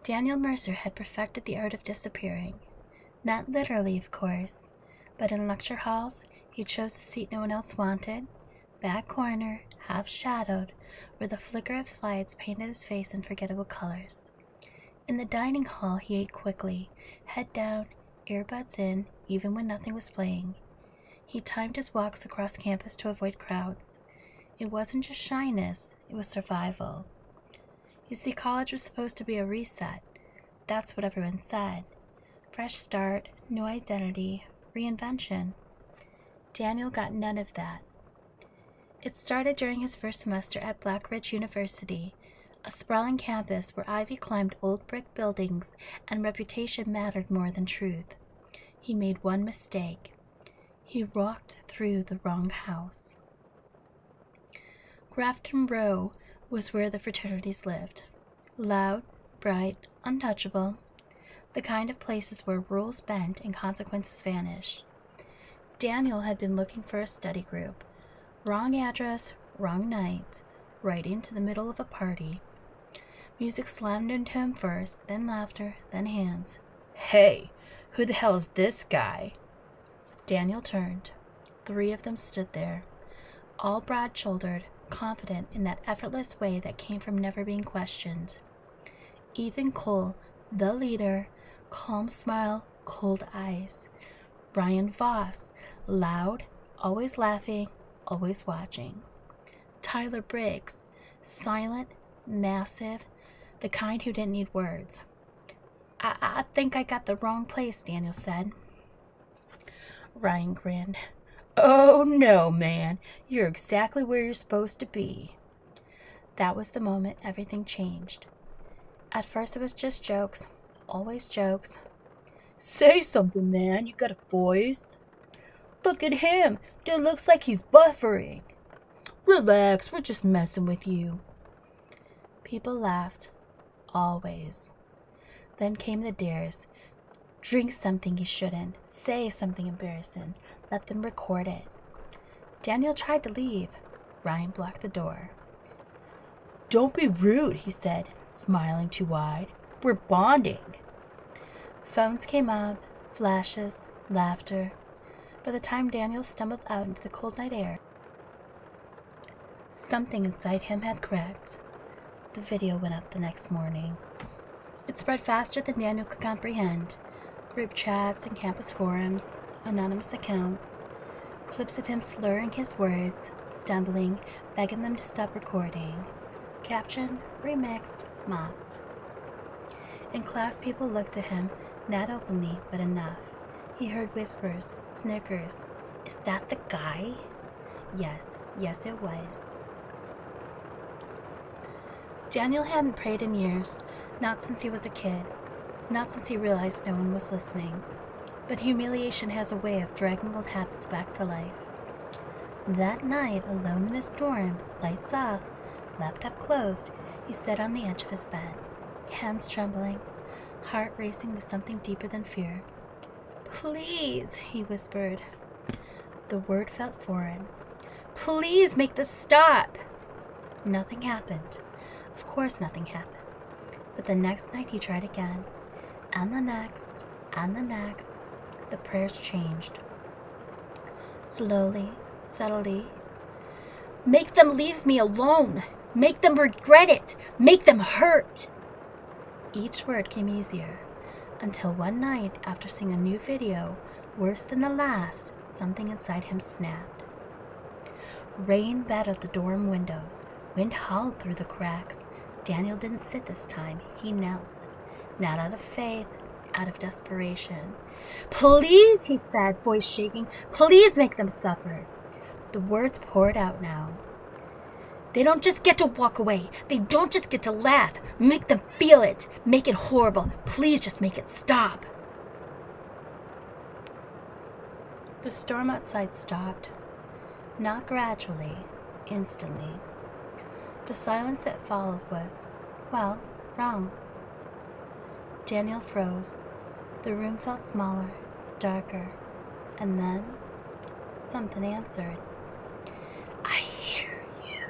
Daniel Mercer had perfected the art of disappearing. Not literally, of course, but in lecture halls, he chose a seat no one else wanted, back corner, half shadowed, where the flicker of slides painted his face in forgettable colors. In the dining hall, he ate quickly, head down, earbuds in, even when nothing was playing. He timed his walks across campus to avoid crowds. It wasn't just shyness, it was survival. You see, college was supposed to be a reset. That's what everyone said. Fresh start, new identity, reinvention. Daniel got none of that. It started during his first semester at Black Ridge University, a sprawling campus where ivy climbed old brick buildings and reputation mattered more than truth. He made one mistake. He walked through the wrong house. Grafton Row was where the fraternities lived. Loud, bright, untouchable. The kind of places where rules bend and consequences vanish. Daniel had been looking for a study group. Wrong address, wrong night, right into the middle of a party. Music slammed into him first, then laughter, then hands. Hey, who the hell is this guy? Daniel turned. 3 of them stood there, all broad-shouldered, confident in that effortless way that came from never being questioned. Ethan Cole, the leader, calm smile, cold eyes. Brian Voss, loud, always laughing, always watching. Tyler Briggs, silent, massive, the kind who didn't need words. I think I got the wrong place, Daniel said. Ryan grinned. Oh no, man, you're exactly where you're supposed to be. That was the moment everything changed. At first it was just jokes, always jokes. Say something, man, you got a voice? Look at him, dude looks like he's buffering. Relax, we're just messing with you. People laughed, always. Then came the dares. Drink something you shouldn't, say something embarrassing, let them record it. Daniel tried to leave. Ryan blocked the door. Don't be rude, he said, smiling too wide. We're bonding. Phones came up, flashes, laughter. By the time Daniel stumbled out into the cold night air, something inside him had cracked. The video went up the next morning. It spread faster than Daniel could comprehend. Group chats and campus forums, anonymous accounts, clips of him slurring his words, stumbling, begging them to stop recording. Captioned, remixed, mocked. In class, people looked at him, not openly, but enough. He heard whispers, snickers. Is that the guy? Yes, it was. Daniel hadn't prayed in years, not since he was a kid, not since he realized no one was listening. But humiliation has a way of dragging old habits back to life. That night, alone in his dorm, lights off, laptop closed, he sat on the edge of his bed, hands trembling, heart racing with something deeper than fear. Please, he whispered. The word felt foreign. Please make this stop. Nothing happened. Of course nothing happened. But the next night he tried again. And the next, and the next. The prayers changed. Slowly, subtly. Make them leave me alone. Make them regret it. Make them hurt. Each word came easier, until one night, after seeing a new video, worse than the last, something inside him snapped. Rain battered the dorm windows. Wind howled through the cracks. Daniel didn't sit this time. He knelt. Not out of faith, out of desperation. Please, he said, voice shaking. Please make them suffer. The words poured out now. They don't just get to walk away. They don't just get to laugh. Make them feel it. Make it horrible. Please just make it stop. The storm outside stopped. Not gradually, instantly. The silence that followed was, well, wrong. Daniel froze. The room felt smaller, darker. And then, something answered. I hear you.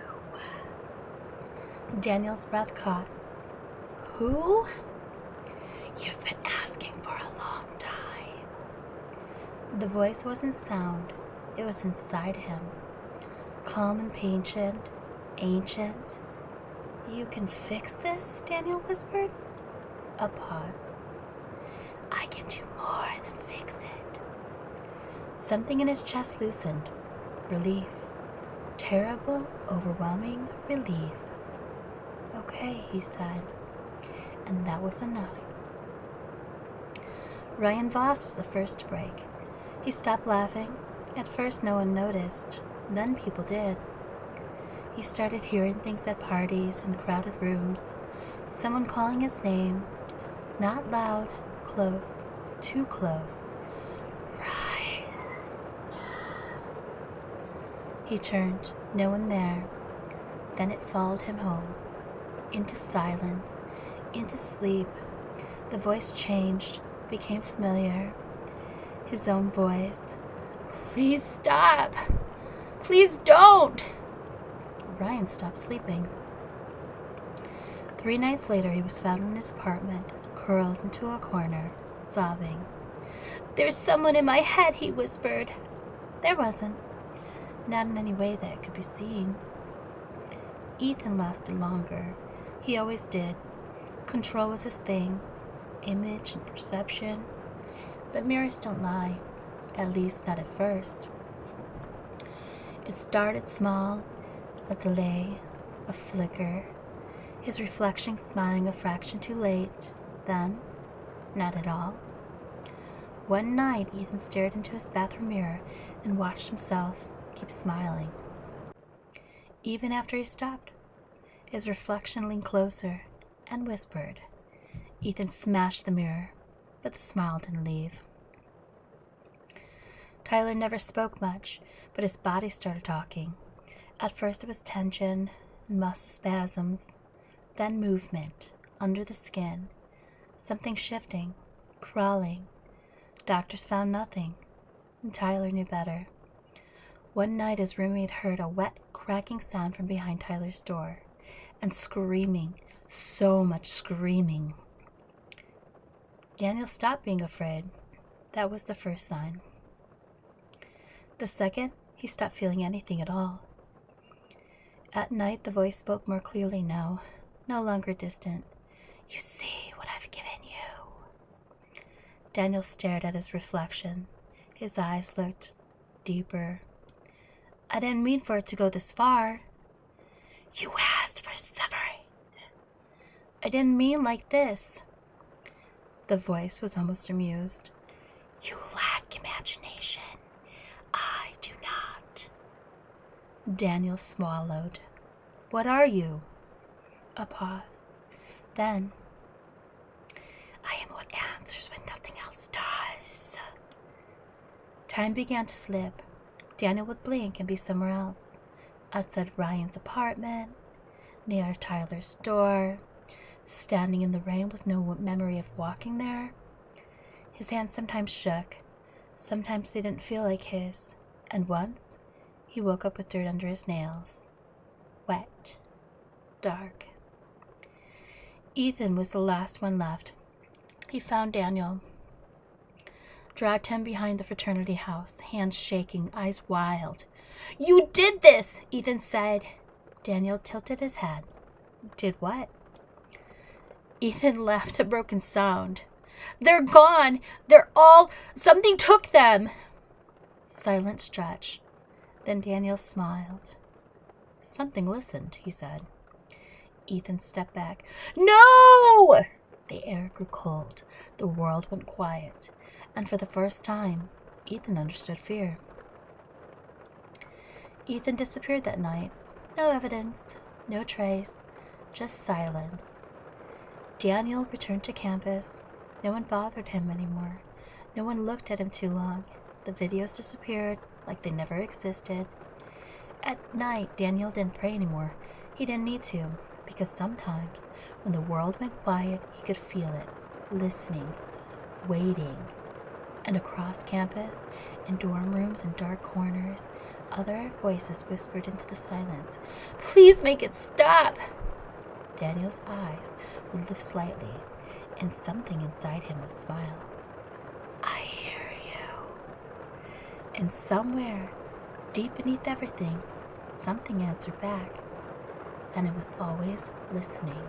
Daniel's breath caught. Who? You've been asking for a long time. The voice wasn't sound, it was inside him. Calm and ancient. You can fix this, Daniel whispered. A pause. I can do more than fix it. Something in his chest loosened. Relief. Terrible, overwhelming relief. Okay, he said. And that was enough. Ryan Voss was the first to break. He stopped laughing. At first no one noticed. Then people did. He started hearing things at parties and crowded rooms. Someone calling his name. Not loud, close, too close. Ryan. He turned, no one there. Then it followed him home. Into silence, into sleep. The voice changed, became familiar. His own voice. Please stop! Please don't! Ryan stopped sleeping. 3 nights later, he was found in his apartment, curled into a corner, sobbing. There's someone in my head, he whispered. There wasn't. Not in any way that could be seen. Ethan lasted longer. He always did. Control was his thing. Image and perception. But mirrors don't lie. At least not at first. It started small. A delay, a flicker, his reflection smiling a fraction too late, then, not at all. One night, Ethan stared into his bathroom mirror and watched himself keep smiling. Even after he stopped, his reflection leaned closer and whispered. Ethan smashed the mirror, but the smile didn't leave. Tyler never spoke much, but his body started talking. At first it was tension and muscle spasms, then movement under the skin, something shifting, crawling. Doctors found nothing, and Tyler knew better. One night his roommate heard a wet, cracking sound from behind Tyler's door, and screaming, so much screaming. Daniel stopped being afraid. That was the first sign. The second, he stopped feeling anything at all. At night, the voice spoke more clearly now, no longer distant. You see what I've given you. Daniel stared at his reflection. His eyes looked deeper. I didn't mean for it to go this far. You asked for suffering. I didn't mean like this. The voice was almost amused. You lack imagination. I do not. Daniel swallowed. What are you? A pause. Then, I am what answers when nothing else does. Time began to slip. Daniel would blink and be somewhere else. Outside Ryan's apartment, near Tyler's door, standing in the rain with no memory of walking there. His hands sometimes shook. Sometimes they didn't feel like his. And once, he woke up with dirt under his nails. Wet. Dark. Ethan was the last one left. He found Daniel, dragged him behind the fraternity house, hands shaking, eyes wild. You did this, Ethan said. Daniel tilted his head. Did what? Ethan laughed a broken sound. They're gone. They're all... Something took them. Silent stretch. Then Daniel smiled. Something listened, he said. Ethan stepped back. No! The air grew cold. The world went quiet. And for the first time, Ethan understood fear. Ethan disappeared that night. No evidence, no trace, just silence. Daniel returned to campus. No one bothered him anymore. No one looked at him too long. The videos disappeared like they never existed. At night, Daniel didn't pray anymore. He didn't need to, because sometimes, when the world went quiet, he could feel it, listening, waiting. And across campus, in dorm rooms and dark corners, other voices whispered into the silence, Please make it stop! Daniel's eyes would lift slightly. and something inside him would smile. I hear you. And somewhere, deep beneath everything, something answered back, and it was always listening.